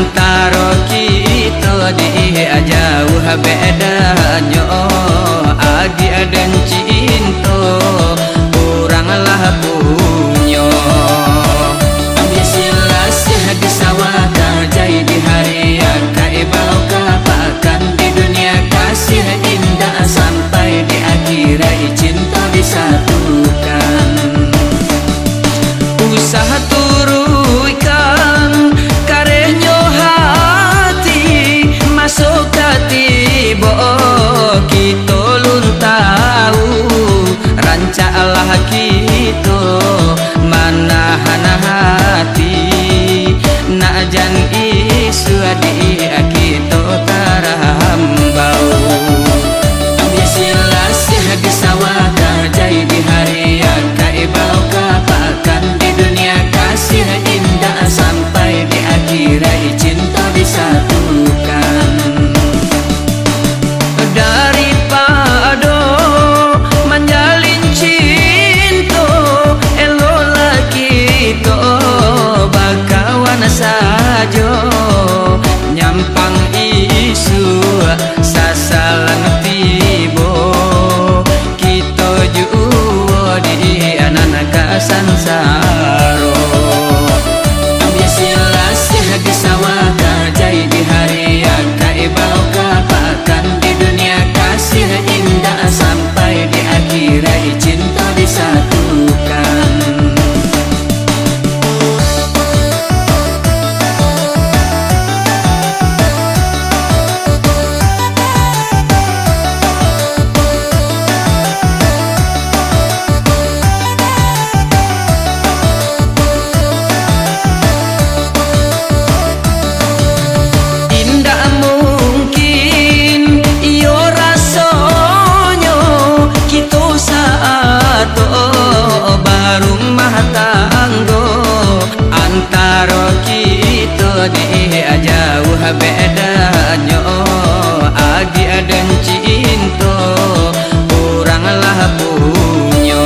antara kita dia jauh bedanya. Agi dan cinta oranglah punya. Ambil sila sehadi sawaka jai di hari kaibau kapakan di dunia kasih indah sampai di akhirat cinta disatukan. Usaha turunkan karehnya hati masuk katibo kita lun tahu rancalah kita manahan hati najan isu adi kita tarahambau. Ambil sila sehadi sawaka jai di hari kaibau kapakan di dunia kasih indah sampai di akhirat cinta disatukan. Daripada menjalin cinta elola kita bakawan saja nyampang isu sasalan tibo kita juga di anak kasansaro. Ambil sila sehadi sawaka jai di hari kaibau kapakan di dunia kasih indah sampai di akhirat cinta disatukan. Antara kita dia jauh bedanya. Agi dan cinta oranglah punya.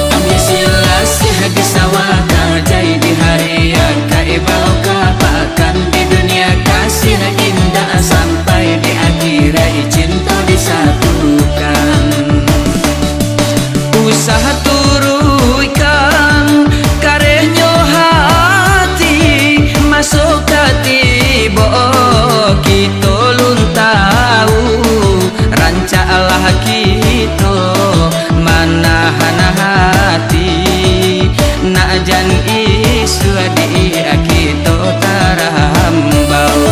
Ambil sila sehadi sawaka jai di hari kaibau kapakan di dunia kasih indah sampai di akhirat cinta disatukan. Usaha turunkan karehnya hati masuk katibo kita lun tahu rancalah kita manahan hati najan isu adi kita tarahambau.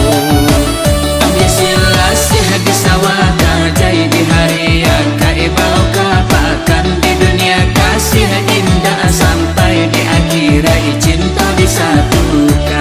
Ambil sila sehadi sawaka jai di hari kaibau kapakan di dunia kasih indah sampai di akhirat cinta disatukan.